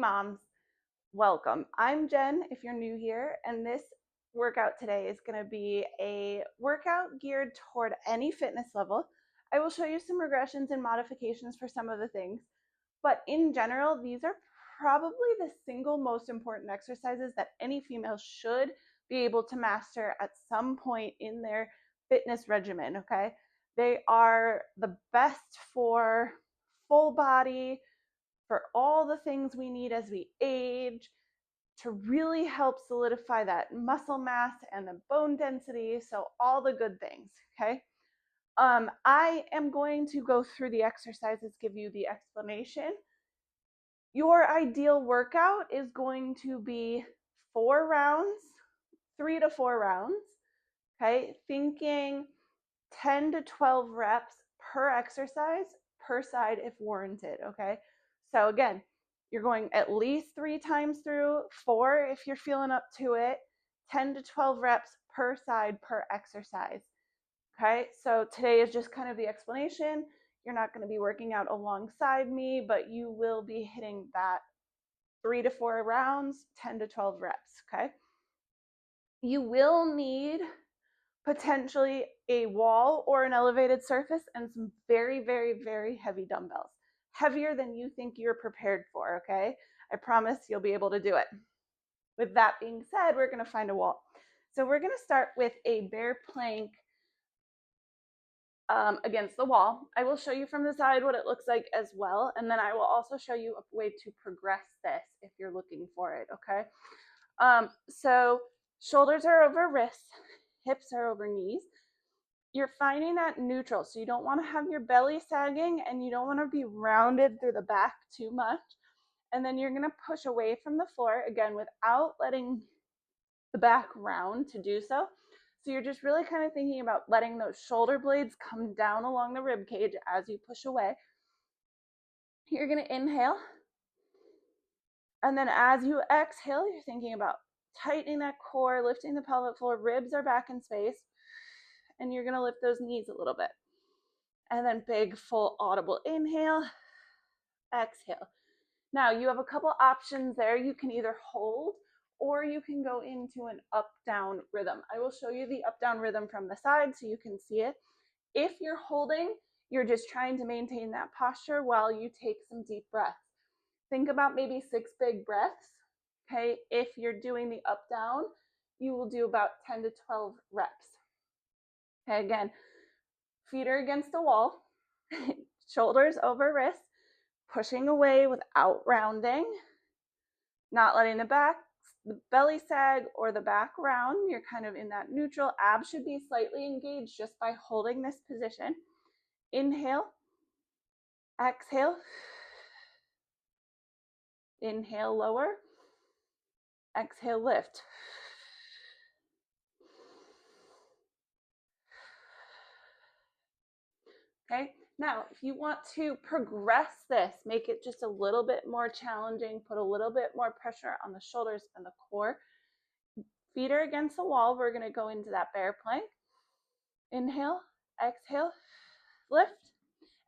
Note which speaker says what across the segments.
Speaker 1: moms, welcome. I'm Jen if you're new here, and this workout today is going to be a workout geared toward any fitness level. I will show you some regressions and modifications for some of the things, but in general, these are probably the single most important exercises that any female should be able to master at some point in their fitness regimen, okay? They are the best for full body, for all the things we need as we age, to really help solidify that muscle mass and the bone density, so all the good things, okay? I am going to go through the exercises, give you the explanation. Your ideal workout is going to be 4 rounds, 3 to 4 rounds, okay? Thinking 10 to 12 reps per exercise, per side if warranted, okay? So again, you're going at least 3 times through, 4 if you're feeling up to it, 10 to 12 reps per side per exercise, okay? So today is just kind of the explanation. You're not going to be working out alongside me, but you will be hitting that 3 to 4 rounds, 10 to 12 reps, okay? You will need potentially a wall or an elevated surface and some very, very, very heavy dumbbells. Heavier than you think you're prepared for, okay? I promise you'll be able to do it. With that being said, we're going to find a wall. So we're going to start with a bear plank against the wall. I will show you from the side what it looks like as well, and then I will also show you a way to progress this if you're looking for it, okay? So shoulders are over wrists, hips are over knees. You're finding that neutral, so you don't want to have your belly sagging and you don't want to be rounded through the back too much. And then you're going to push away from the floor, again, without letting the back round to do so. So you're just really kind of thinking about letting those shoulder blades come down along the rib cage as you push away. You're going to inhale. And then as you exhale, you're thinking about tightening that core, lifting the pelvic floor, ribs are back in space. And you're going to lift those knees a little bit. And then big, full, audible inhale, exhale. Now, you have a couple options there. You can either hold or you can go into an up-down rhythm. I will show you the up-down rhythm from the side so you can see it. If you're holding, you're just trying to maintain that posture while you take some deep breaths. Think about maybe 6 big breaths, okay? If you're doing the up-down, you will do about 10 to 12 reps. Okay, again, feet are against the wall, shoulders over wrists, pushing away without rounding, not letting the belly sag or the back round. You're kind of in that neutral. Abs should be slightly engaged just by holding this position. Inhale, exhale, inhale, lower, exhale, lift. Okay, now if you want to progress this, make it just a little bit more challenging, put a little bit more pressure on the shoulders and the core. Feet are against the wall. We're going to go into that bear plank. Inhale, exhale, lift.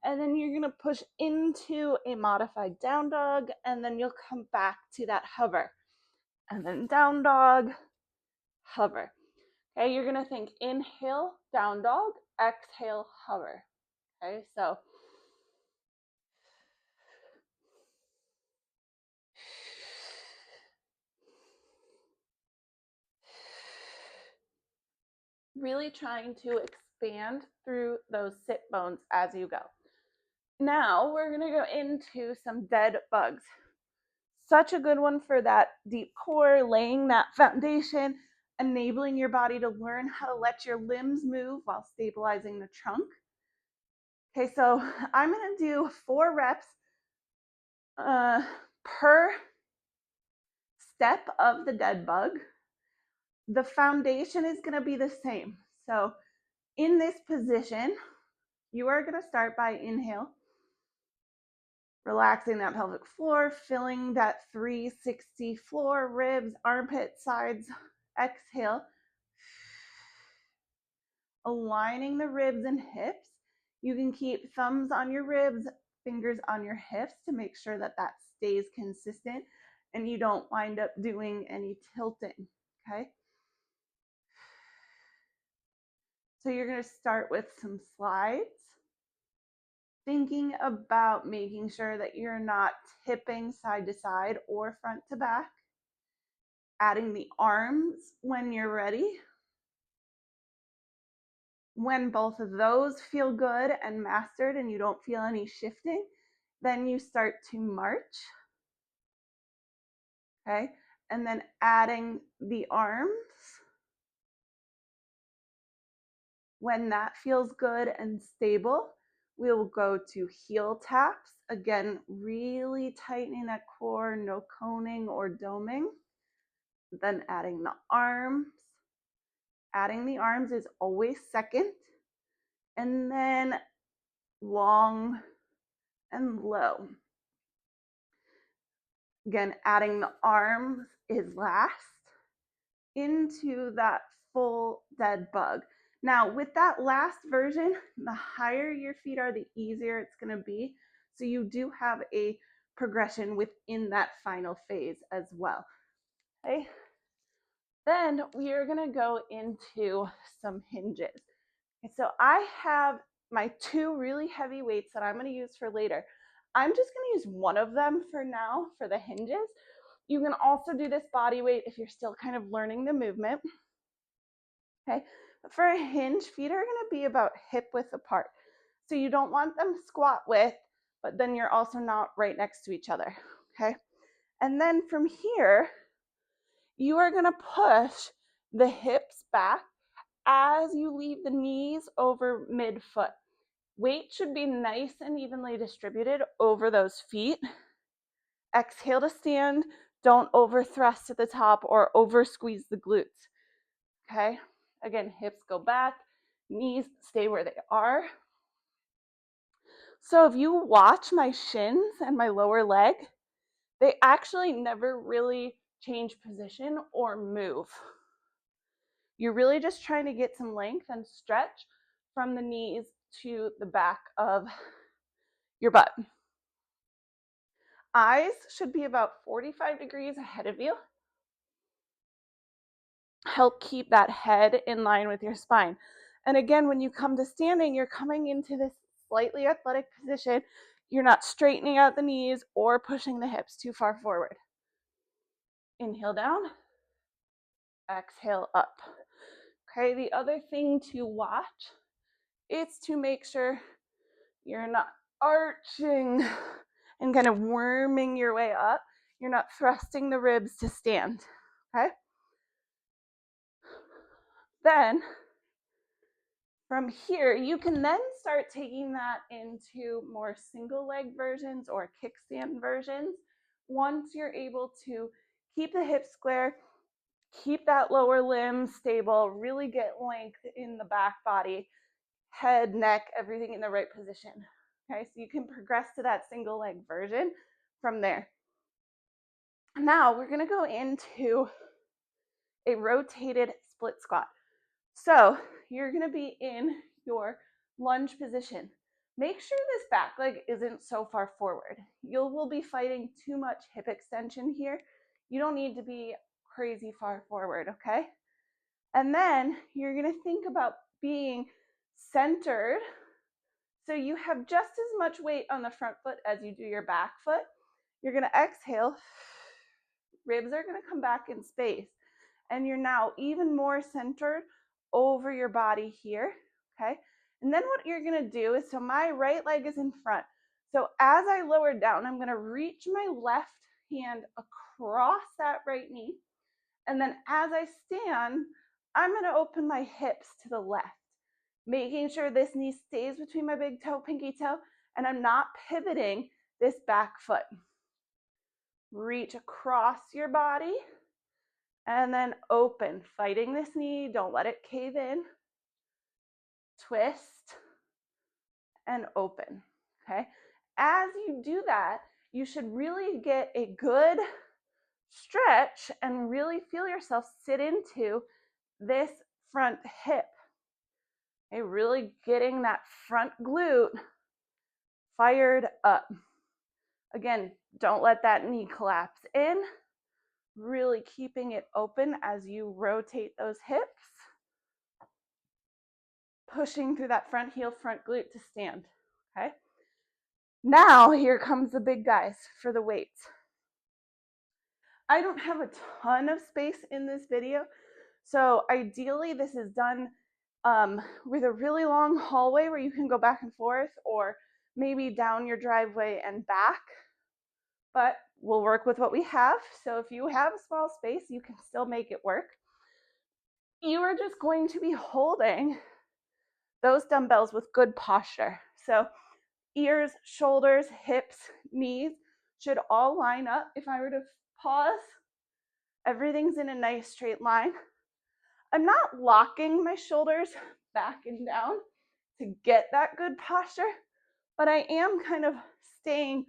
Speaker 1: And then you're going to push into a modified down dog, and then you'll come back to that hover. And then down dog, hover. Okay, you're going to think inhale, down dog, exhale, hover. Okay, so really trying to expand through those sit bones as you go. Now we're going to go into some dead bugs. Such a good one for that deep core, laying that foundation, enabling your body to learn how to let your limbs move while stabilizing the trunk. Okay, so I'm going to do 4 reps per step of the dead bug. The foundation is going to be the same. So in this position, you are going to start by inhale, relaxing that pelvic floor, filling that 360 floor, ribs, armpit, sides. Exhale, aligning the ribs and hips. You can keep thumbs on your ribs, fingers on your hips to make sure that that stays consistent. and you don't wind up doing any tilting, okay? So you're going to start with some slides, thinking about making sure that you're not tipping side to side or front to back, adding the arms when you're ready. When both of those feel good and mastered and you don't feel any shifting, then you start to march, okay? And then adding the arms. When that feels good and stable, we will go to heel taps. Again, really tightening that core, no coning or doming. Then adding the arms. Adding the arms is always second. And then long and low. Again, adding the arms is last into that full dead bug. Now, with that last version, the higher your feet are, the easier it's going to be. So you do have a progression within that final phase as well. Okay. Then we are going to go into some hinges. Okay, so I have my 2 really heavy weights that I'm going to use for later. I'm just going to use one of them for now for the hinges. You can also do this body weight if you're still kind of learning the movement. Okay, but for a hinge, feet are going to be about hip width apart. So you don't want them squat width, but then you're also not right next to each other. Okay, and then from here, you are going to push the hips back as you leave the knees over midfoot. Weight should be nice and evenly distributed over those feet. Exhale to stand. Don't over thrust at the top or over squeeze the glutes. Okay, again, hips go back, knees stay where they are. So if you watch my shins and my lower leg, they actually never really change position or move. You're really just trying to get some length and stretch from the knees to the back of your butt. Eyes should be about 45 degrees ahead of you. Help keep that head in line with your spine. And again, when you come to standing, you're coming into this slightly athletic position. You're not straightening out the knees or pushing the hips too far forward. Inhale down, exhale up. Okay, the other thing to watch is to make sure you're not arching and kind of worming your way up. You're not thrusting the ribs to stand, okay? Then from here, you can then start taking that into more single leg versions or kickstand versions. Once you're able to keep the hips square, keep that lower limb stable, really get length in the back body, head, neck, everything in the right position. Okay, so you can progress to that single leg version from there. Now we're going to go into a rotated split squat. So you're going to be in your lunge position. Make sure this back leg isn't so far forward. You will be fighting too much hip extension here. You don't need to be crazy far forward, okay? And then you're going to think about being centered. So you have just as much weight on the front foot as you do your back foot. You're going to exhale. Ribs are going to come back in space. And you're now even more centered over your body here, okay? And then what you're going to do is, so my right leg is in front. So as I lower down, I'm going to reach my left hand across that right knee. And then as I stand, I'm going to open my hips to the left, making sure this knee stays between my big toe, pinky toe, and I'm not pivoting this back foot. Reach across your body and then open, fighting this knee. Don't let it cave in. Twist and open, okay? As you do that, you should really get a good stretch and really feel yourself sit into this front hip. Okay, really getting that front glute fired up. Again, don't let that knee collapse in. really keeping it open as you rotate those hips, pushing through that front heel, front glute to stand, okay? Now, here comes the big guys for the weights. I don't have a ton of space in this video, so ideally this is done with a really long hallway where you can go back and forth, or maybe down your driveway and back, but we'll work with what we have. So if you have a small space, you can still make it work. You are just going to be holding those dumbbells with good posture. So ears, shoulders, hips, knees should all line up. If I were to pause, everything's in a nice straight line. I'm not locking my shoulders back and down to get that good posture, but I am kind of staying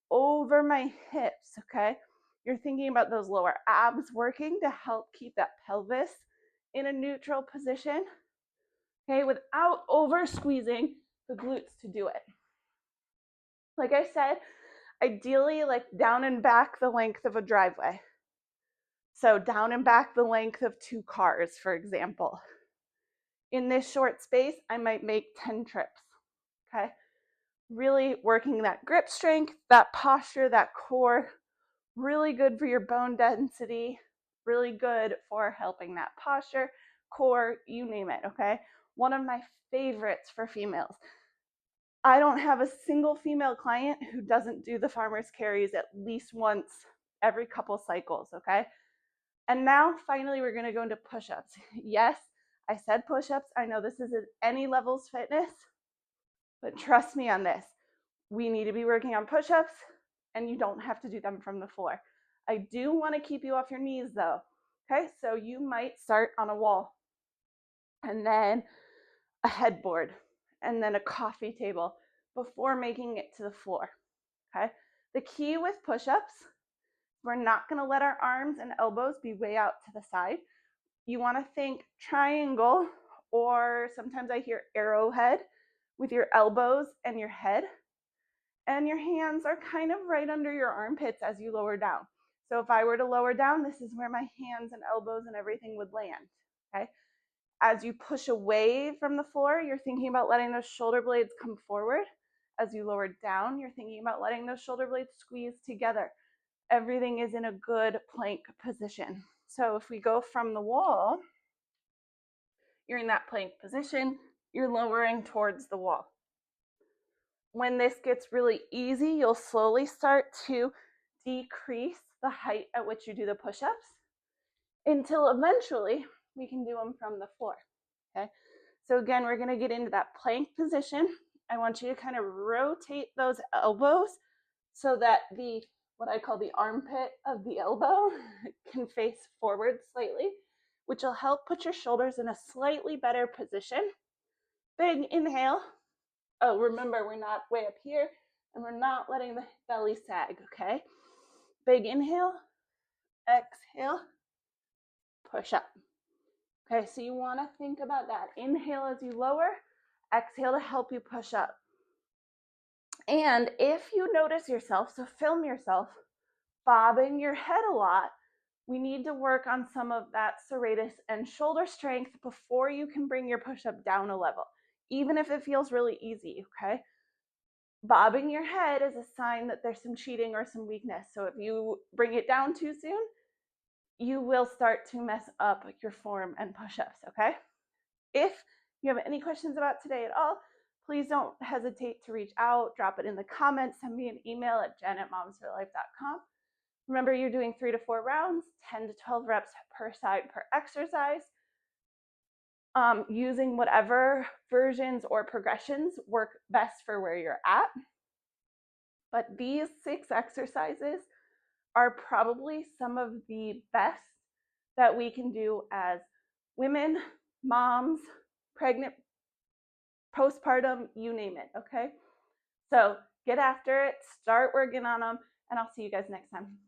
Speaker 1: over my hips, okay? You're thinking about those lower abs working to help keep that pelvis in a neutral position, okay, without over squeezing the glutes to do it. Like I said, ideally like down and back the length of a driveway. So down and back the length of 2 cars, for example. In this short space, I might make 10 trips, okay? Really working that grip strength, that posture, that core, really good for your bone density, really good for helping that posture, core, you name it, okay? One of my favorites for females. I don't have a single female client who doesn't do the farmer's carries at least once every couple cycles, okay? And now finally we're gonna go into push-ups. Yes, I said push-ups. I know this isn't any levels fitness, but trust me on this. We need to be working on push-ups, and you don't have to do them from the floor. I do want to keep you off your knees though, okay? So you might start on a wall, and then a headboard, and then a coffee table before making it to the floor, okay? The key with push-ups, we're not gonna let our arms and elbows be way out to the side. You wanna think triangle, or sometimes I hear arrowhead, with your elbows and your head. And your hands are kind of right under your armpits as you lower down. So if I were to lower down, this is where my hands and elbows and everything would land, okay? As you push away from the floor, you're thinking about letting those shoulder blades come forward. As you lower down, you're thinking about letting those shoulder blades squeeze together. Everything is in a good plank position. So if we go from the wall, you're in that plank position, you're lowering towards the wall. When this gets really easy, you'll slowly start to decrease the height at which you do the push-ups until eventually we can do them from the floor, okay? So again, we're gonna get into that plank position. I want you to kind of rotate those elbows so that what I call the armpit of the elbow can face forward slightly, which will help put your shoulders in a slightly better position. Big inhale. Oh, remember, we're not way up here, and we're not letting the belly sag, okay? Big inhale, exhale, push up. Okay, so you wanna think about that. Inhale as you lower, exhale to help you push up. And if you notice yourself, so film yourself, bobbing your head a lot, we need to work on some of that serratus and shoulder strength before you can bring your push-up down a level, even if it feels really easy, okay? Bobbing your head is a sign that there's some cheating or some weakness. So if you bring it down too soon, you will start to mess up your form and push-ups, okay? If you have any questions about today at all, please don't hesitate to reach out, drop it in the comments, send me an email at jen@momsforlife.com. Remember, you're doing 3 to 4 rounds, 10 to 12 reps per side per exercise, using whatever versions or progressions work best for where you're at. But these 6 exercises are probably some of the best that we can do as women, moms, pregnant, postpartum, you name it, okay? So get after it, start working on them, and I'll see you guys next time.